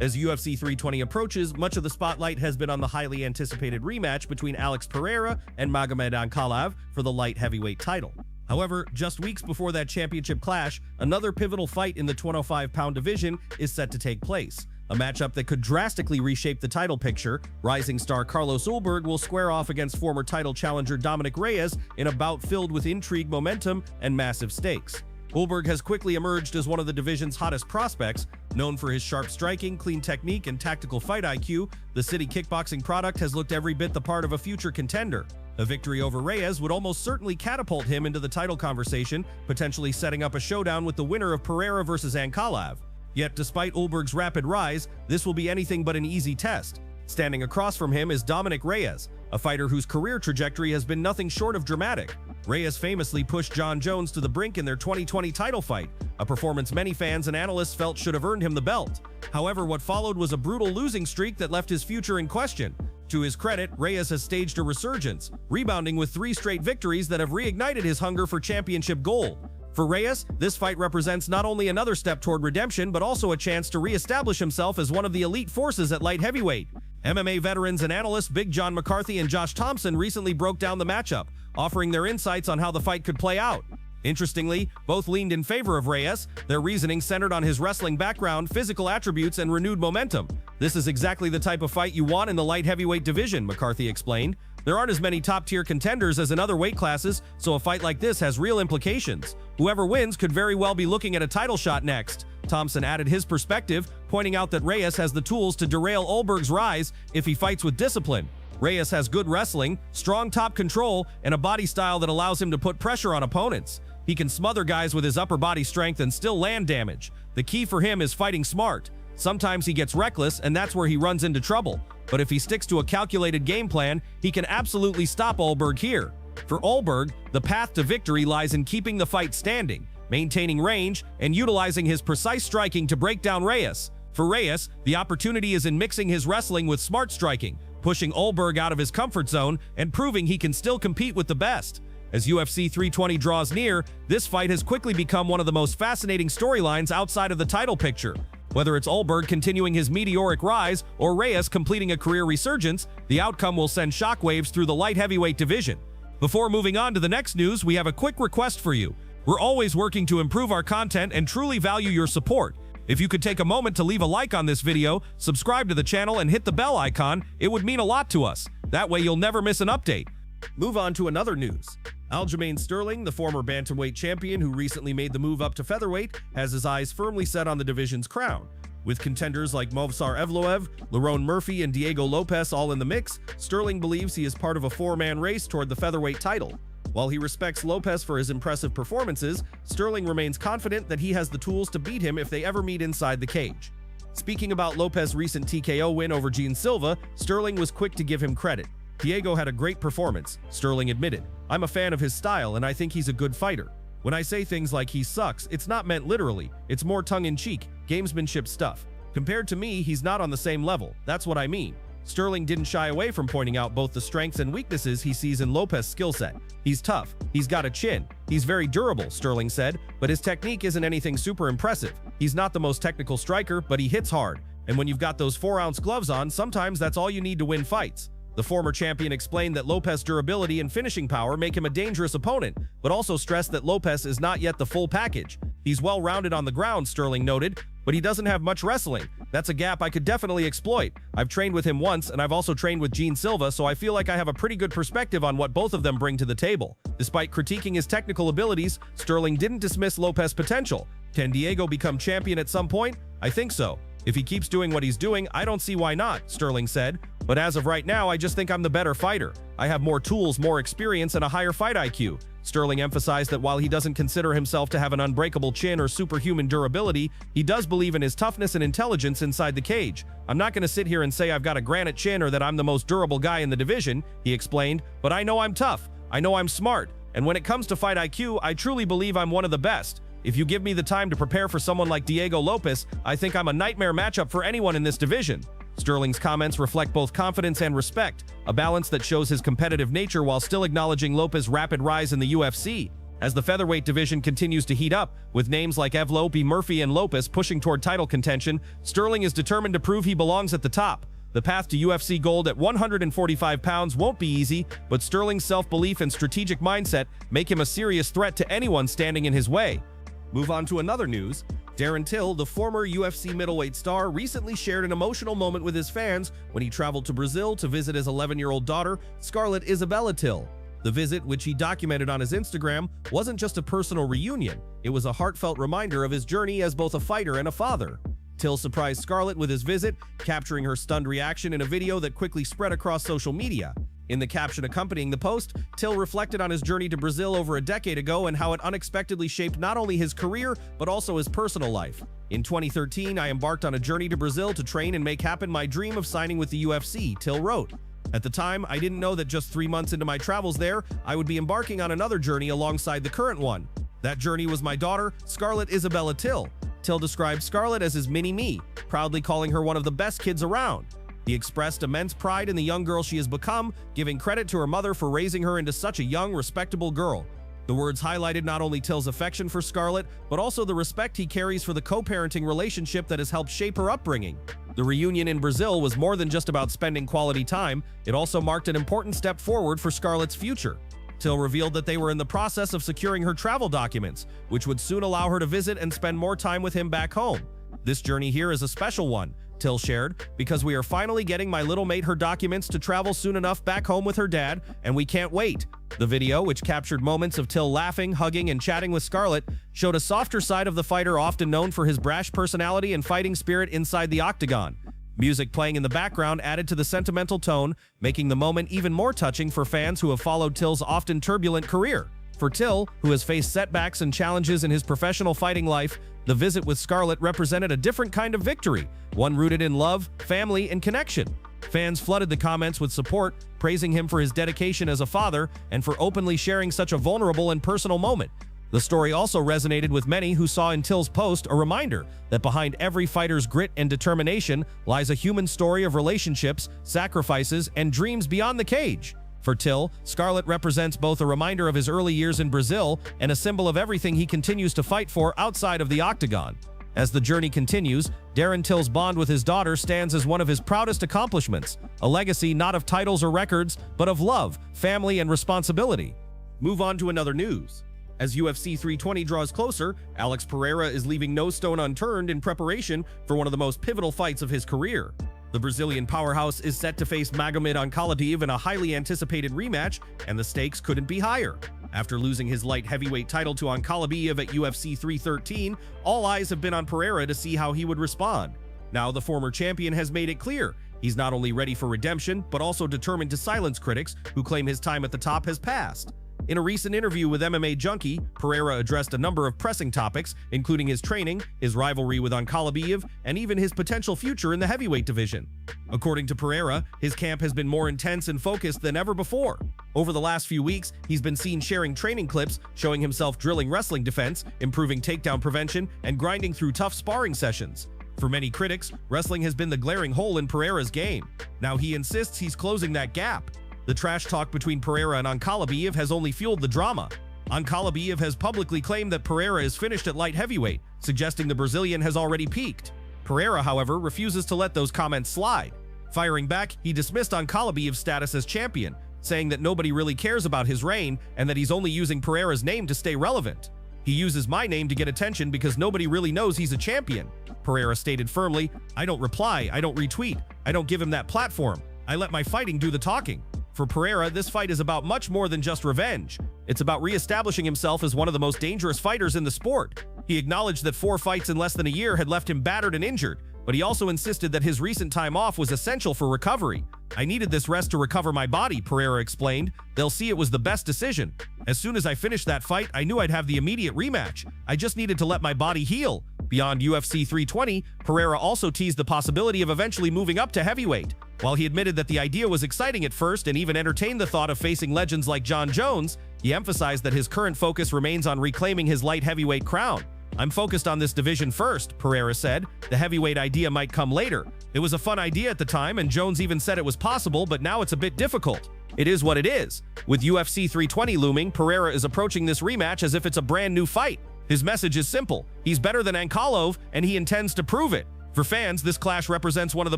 As UFC 320 approaches, much of the spotlight has been on the highly anticipated rematch between Alex Pereira and Magomed Ankalaev for the light heavyweight title. However, just weeks before that championship clash, another pivotal fight in the 205-pound division is set to take place. A matchup that could drastically reshape the title picture. Rising star Carlos Ulberg will square off against former title challenger Dominic Reyes in a bout filled with intrigue, momentum, and massive stakes. Ulberg has quickly emerged as one of the division's hottest prospects. Known for his sharp striking, clean technique, and tactical fight IQ, the city kickboxing product has looked every bit the part of a future contender. A victory over Reyes would almost certainly catapult him into the title conversation, potentially setting up a showdown with the winner of Pereira versus Ankalaev. Yet, despite Ulberg's rapid rise, this will be anything but an easy test. Standing across from him is Dominic Reyes, a fighter whose career trajectory has been nothing short of dramatic. Reyes famously pushed Jon Jones to the brink in their 2020 title fight, a performance many fans and analysts felt should have earned him the belt. However, what followed was a brutal losing streak that left his future in question. To his credit, Reyes has staged a resurgence, rebounding with 3 straight victories that have reignited his hunger for championship gold. For Reyes, this fight represents not only another step toward redemption, but also a chance to re-establish himself as one of the elite forces at light heavyweight. MMA veterans and analysts Big John McCarthy and Josh Thompson recently broke down the matchup, offering their insights on how the fight could play out. Interestingly, both leaned in favor of Reyes, their reasoning centered on his wrestling background, physical attributes, and renewed momentum. This is exactly the type of fight you want in the light heavyweight division, McCarthy explained. There aren't as many top-tier contenders as in other weight classes, so a fight like this has real implications. Whoever wins could very well be looking at a title shot next. Thompson added his perspective, pointing out that Reyes has the tools to derail Ulberg's rise if he fights with discipline. Reyes has good wrestling, strong top control, and a body style that allows him to put pressure on opponents. He can smother guys with his upper body strength and still land damage. The key for him is fighting smart. Sometimes he gets reckless, and that's where he runs into trouble. But if he sticks to a calculated game plan, he can absolutely stop Ulberg here. For Ulberg, the path to victory lies in keeping the fight standing, maintaining range, and utilizing his precise striking to break down Reyes. For Reyes, the opportunity is in mixing his wrestling with smart striking, pushing Ulberg out of his comfort zone and proving he can still compete with the best. As UFC 320 draws near, this fight has quickly become one of the most fascinating storylines outside of the title picture. Whether it's Ulberg continuing his meteoric rise or Reyes completing a career resurgence, the outcome will send shockwaves through the light heavyweight division. Before moving on to the next news, we have a quick request for you. We're always working to improve our content and truly value your support. If you could take a moment to leave a like on this video, subscribe to the channel, and hit the bell icon, it would mean a lot to us. That way you'll never miss an update. Move on to another news. Aljamain Sterling, the former bantamweight champion who recently made the move up to featherweight, has his eyes firmly set on the division's crown. With contenders like Movsar Evloev, Lerone Murphy, and Diego Lopes all in the mix, Sterling believes he is part of a 4-man race toward the featherweight title. While he respects Lopes for his impressive performances, Sterling remains confident that he has the tools to beat him if they ever meet inside the cage. Speaking about Lopes' recent TKO win over Gene Silva, Sterling was quick to give him credit. Diego had a great performance, Sterling admitted. I'm a fan of his style and I think he's a good fighter. When I say things like he sucks, it's not meant literally, it's more tongue-in-cheek, gamesmanship stuff. Compared to me, he's not on the same level, that's what I mean. Sterling didn't shy away from pointing out both the strengths and weaknesses he sees in Lopes' skill set. He's tough, he's got a chin, he's very durable, Sterling said, but his technique isn't anything super impressive. He's not the most technical striker, but he hits hard. And when you've got those 4-ounce gloves on, sometimes that's all you need to win fights. The former champion explained that Lopes' durability and finishing power make him a dangerous opponent, but also stressed that Lopes is not yet the full package. He's well-rounded on the ground, Sterling noted, but he doesn't have much wrestling. That's a gap I could definitely exploit. I've trained with him once, and I've also trained with Gene Silva, so I feel like I have a pretty good perspective on what both of them bring to the table. Despite critiquing his technical abilities, Sterling didn't dismiss Lopes' potential. Can Diego become champion at some point? I think so. If he keeps doing what he's doing, I don't see why not, Sterling said. But as of right now, I just think I'm the better fighter. I have more tools, more experience, and a higher fight IQ. Sterling emphasized that while he doesn't consider himself to have an unbreakable chin or superhuman durability, he does believe in his toughness and intelligence inside the cage. I'm not going to sit here and say I've got a granite chin or that I'm the most durable guy in the division, he explained, but I know I'm tough. I know I'm smart. And when it comes to fight IQ, I truly believe I'm one of the best. If you give me the time to prepare for someone like Diego Lopes, I think I'm a nightmare matchup for anyone in this division. Sterling's comments reflect both confidence and respect, a balance that shows his competitive nature while still acknowledging Lopes' rapid rise in the UFC. As the featherweight division continues to heat up, with names like Evlo, Murphy, and Lopez pushing toward title contention, Sterling is determined to prove he belongs at the top. The path to UFC gold at 145 pounds won't be easy, but Sterling's self-belief and strategic mindset make him a serious threat to anyone standing in his way. Move on to another news. Darren Till, the former UFC middleweight star, recently shared an emotional moment with his fans when he traveled to Brazil to visit his 11-year-old daughter, Scarlett Isabella Till. The visit, which he documented on his Instagram, wasn't just a personal reunion, it was a heartfelt reminder of his journey as both a fighter and a father. Till surprised Scarlett with his visit, capturing her stunned reaction in a video that quickly spread across social media. In the caption accompanying the post, Till reflected on his journey to Brazil over a decade ago and how it unexpectedly shaped not only his career, but also his personal life. In 2013, I embarked on a journey to Brazil to train and make happen my dream of signing with the UFC, Till wrote. At the time, I didn't know that just 3 months into my travels there, I would be embarking on another journey alongside the current one. That journey was my daughter, Scarlett Isabella Till. Till described Scarlett as his mini-me, proudly calling her one of the best kids around. He expressed immense pride in the young girl she has become, giving credit to her mother for raising her into such a young, respectable girl. The words highlighted not only Till's affection for Scarlett, but also the respect he carries for the co-parenting relationship that has helped shape her upbringing. The reunion in Brazil was more than just about spending quality time, it also marked an important step forward for Scarlett's future. Till revealed that they were in the process of securing her travel documents, which would soon allow her to visit and spend more time with him back home. This journey here is a special one, Till shared, because we are finally getting my little mate her documents to travel soon enough back home with her dad, and we can't wait. The video, which captured moments of Till laughing, hugging, and chatting with Scarlett, showed a softer side of the fighter often known for his brash personality and fighting spirit inside the octagon. Music playing in the background added to the sentimental tone, making the moment even more touching for fans who have followed Till's often turbulent career. For Till, who has faced setbacks and challenges in his professional fighting life, the visit with Scarlett represented a different kind of victory, one rooted in love, family, and connection. Fans flooded the comments with support, praising him for his dedication as a father and for openly sharing such a vulnerable and personal moment. The story also resonated with many who saw in Till's post a reminder that behind every fighter's grit and determination lies a human story of relationships, sacrifices, and dreams beyond the cage. For Till, Scarlett represents both a reminder of his early years in Brazil and a symbol of everything he continues to fight for outside of the octagon. As the journey continues, Darren Till's bond with his daughter stands as one of his proudest accomplishments, a legacy not of titles or records, but of love, family, and responsibility. Move on to another news. As UFC 320 draws closer, Alex Pereira is leaving no stone unturned in preparation for one of the most pivotal fights of his career. The Brazilian powerhouse is set to face Magomed Ankalaev in a highly anticipated rematch, and the stakes couldn't be higher. After losing his light heavyweight title to Ankalaev at UFC 313, all eyes have been on Pereira to see how he would respond. Now the former champion has made it clear he's not only ready for redemption, but also determined to silence critics who claim his time at the top has passed. In a recent interview with MMA Junkie, Pereira addressed a number of pressing topics, including his training, his rivalry with Ankalaev, and even his potential future in the heavyweight division. According to Pereira, his camp has been more intense and focused than ever before. Over the last few weeks, he's been seen sharing training clips, showing himself drilling wrestling defense, improving takedown prevention, and grinding through tough sparring sessions. For many critics, wrestling has been the glaring hole in Pereira's game. Now he insists he's closing that gap. The trash talk between Pereira and Ankalaev has only fueled the drama. Ankalaev has publicly claimed that Pereira is finished at light heavyweight, suggesting the Brazilian has already peaked. Pereira, however, refuses to let those comments slide. Firing back, he dismissed Ankalaev's status as champion, saying that nobody really cares about his reign and that he's only using Pereira's name to stay relevant. He uses my name to get attention because nobody really knows he's a champion. Pereira stated firmly, "I don't reply, I don't retweet, I don't give him that platform. I let my fighting do the talking." For Pereira, this fight is about much more than just revenge. It's about re-establishing himself as one of the most dangerous fighters in the sport. He acknowledged that 4 fights in less than a year had left him battered and injured, but he also insisted that his recent time off was essential for recovery. "I needed this rest to recover my body," Pereira explained. "They'll see it was the best decision. As soon as I finished that fight, I knew I'd have the immediate rematch. I just needed to let my body heal." Beyond UFC 320, Pereira also teased the possibility of eventually moving up to heavyweight. While he admitted that the idea was exciting at first and even entertained the thought of facing legends like Jon Jones, he emphasized that his current focus remains on reclaiming his light heavyweight crown. "I'm focused on this division first," Pereira said. "The heavyweight idea might come later. It was a fun idea at the time, and Jones even said it was possible, but now it's a bit difficult." It is what it is. With UFC 320 looming, Pereira is approaching this rematch as if it's a brand new fight. His message is simple. He's better than Ankalaev, and he intends to prove it. For fans, this clash represents one of the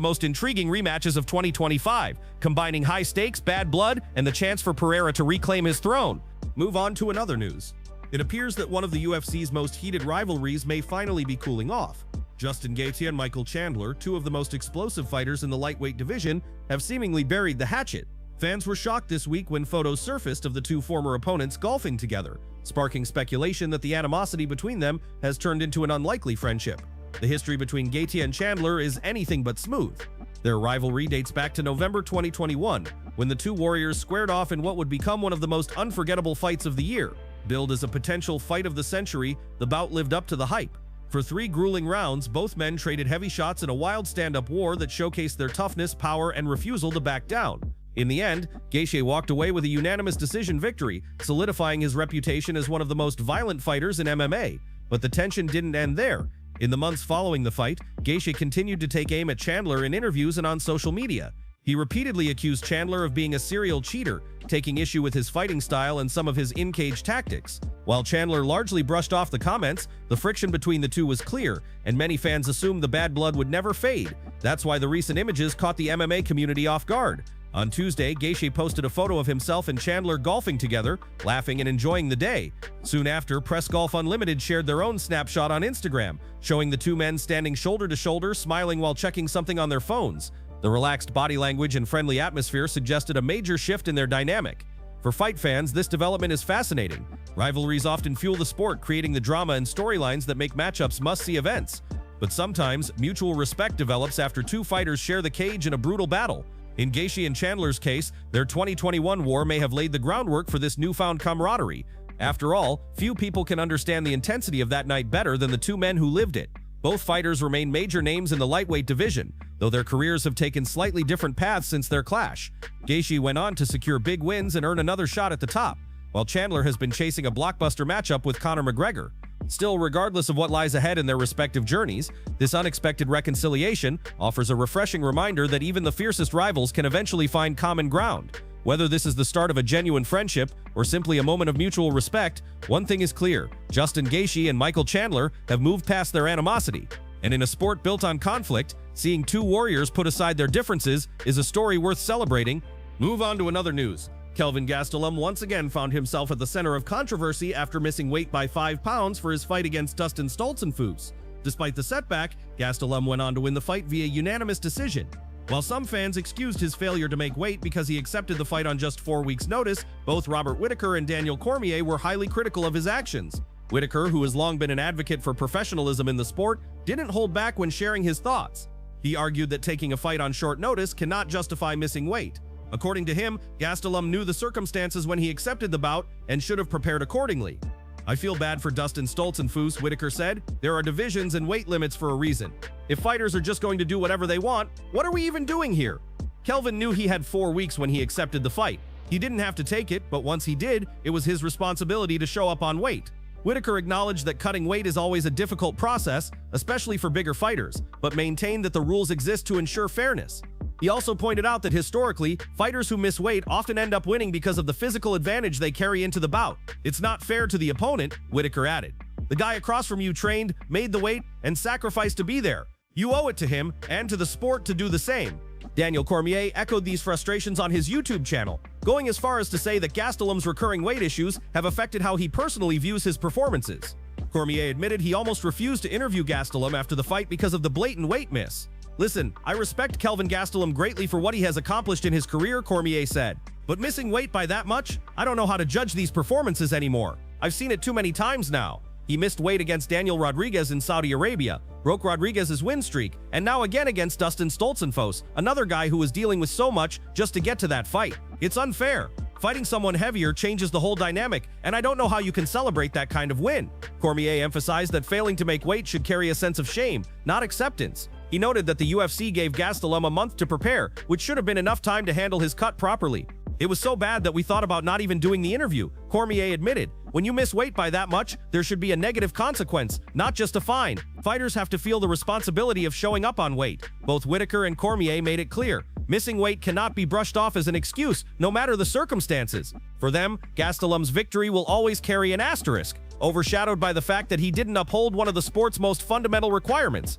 most intriguing rematches of 2025, combining high stakes, bad blood, and the chance for Pereira to reclaim his throne. Move on to another news. It appears that one of the UFC's most heated rivalries may finally be cooling off. Justin Gaethje and Michael Chandler, two of the most explosive fighters in the lightweight division, have seemingly buried the hatchet. Fans were shocked this week when photos surfaced of the two former opponents golfing together, sparking speculation that the animosity between them has turned into an unlikely friendship. The history between Gaethje and Chandler is anything but smooth. Their rivalry dates back to November 2021, when the two warriors squared off in what would become one of the most unforgettable fights of the year. Billed as a potential fight of the century, the bout lived up to the hype. For 3 grueling rounds, both men traded heavy shots in a wild stand-up war that showcased their toughness, power, and refusal to back down. In the end, Gaethje walked away with a unanimous decision victory, solidifying his reputation as one of the most violent fighters in MMA. But the tension didn't end there. In the months following the fight, Gaethje continued to take aim at Chandler in interviews and on social media. He repeatedly accused Chandler of being a serial cheater, taking issue with his fighting style and some of his in-cage tactics. While Chandler largely brushed off the comments, the friction between the two was clear, and many fans assumed the bad blood would never fade. That's why the recent images caught the MMA community off guard. On Tuesday, Gaethje posted a photo of himself and Chandler golfing together, laughing and enjoying the day. Soon after, Press Golf Unlimited shared their own snapshot on Instagram, showing the two men standing shoulder to shoulder, smiling while checking something on their phones. The relaxed body language and friendly atmosphere suggested a major shift in their dynamic. For fight fans, this development is fascinating. Rivalries often fuel the sport, creating the drama and storylines that make matchups must-see events. But sometimes, mutual respect develops after two fighters share the cage in a brutal battle. In Gaethje and Chandler's case, their 2021 war may have laid the groundwork for this newfound camaraderie. After all, few people can understand the intensity of that night better than the two men who lived it. Both fighters remain major names in the lightweight division, though their careers have taken slightly different paths since their clash. Gaethje went on to secure big wins and earn another shot at the top, while Chandler has been chasing a blockbuster matchup with Conor McGregor. Still, regardless of what lies ahead in their respective journeys, this unexpected reconciliation offers a refreshing reminder that even the fiercest rivals can eventually find common ground. Whether this is the start of a genuine friendship or simply a moment of mutual respect, one thing is clear: Justin Gaethje and Michael Chandler have moved past their animosity. And in a sport built on conflict, seeing two warriors put aside their differences is a story worth celebrating. Move on to another news. Kelvin Gastelum once again found himself at the center of controversy after missing weight by 5 pounds for his fight against Dustin Stolzenfuss. Despite the setback, Gastelum went on to win the fight via unanimous decision. While some fans excused his failure to make weight because he accepted the fight on just 4 weeks' notice, both Robert Whittaker and Daniel Cormier were highly critical of his actions. Whittaker, who has long been an advocate for professionalism in the sport, didn't hold back when sharing his thoughts. He argued that taking a fight on short notice cannot justify missing weight. According to him, Gastelum knew the circumstances when he accepted the bout and should have prepared accordingly. "I feel bad for Dustin Stolzenfuss," Whittaker said. "There are divisions and weight limits for a reason. If fighters are just going to do whatever they want, what are we even doing here?" Kelvin knew he had 4 weeks when he accepted the fight. He didn't have to take it, but once he did, it was his responsibility to show up on weight. Whittaker acknowledged that cutting weight is always a difficult process, especially for bigger fighters, but maintained that the rules exist to ensure fairness. He also pointed out that historically, fighters who miss weight often end up winning because of the physical advantage they carry into the bout. "It's not fair to the opponent," Whittaker added. "The guy across from you trained, made the weight, and sacrificed to be there. You owe it to him and to the sport to do the same." Daniel Cormier echoed these frustrations on his YouTube channel, going as far as to say that Gastelum's recurring weight issues have affected how he personally views his performances. Cormier admitted he almost refused to interview Gastelum after the fight because of the blatant weight miss. "Listen, I respect Kelvin Gastelum greatly for what he has accomplished in his career," Cormier said. "But missing weight by that much? I don't know how to judge these performances anymore. I've seen it too many times now." He missed weight against Daniel Rodriguez in Saudi Arabia, broke Rodriguez's win streak, and now again against Dustin Stolzenfuss, another guy who was dealing with so much just to get to that fight. It's unfair. Fighting someone heavier changes the whole dynamic, and I don't know how you can celebrate that kind of win. Cormier emphasized that failing to make weight should carry a sense of shame, not acceptance. He noted that the UFC gave Gastelum a month to prepare, which should have been enough time to handle his cut properly. "It was so bad that we thought about not even doing the interview," Cormier admitted. "When you miss weight by that much, there should be a negative consequence, not just a fine. Fighters have to feel the responsibility of showing up on weight." Both Whittaker and Cormier made it clear. Missing weight cannot be brushed off as an excuse, no matter the circumstances. For them, Gastelum's victory will always carry an asterisk, overshadowed by the fact that he didn't uphold one of the sport's most fundamental requirements: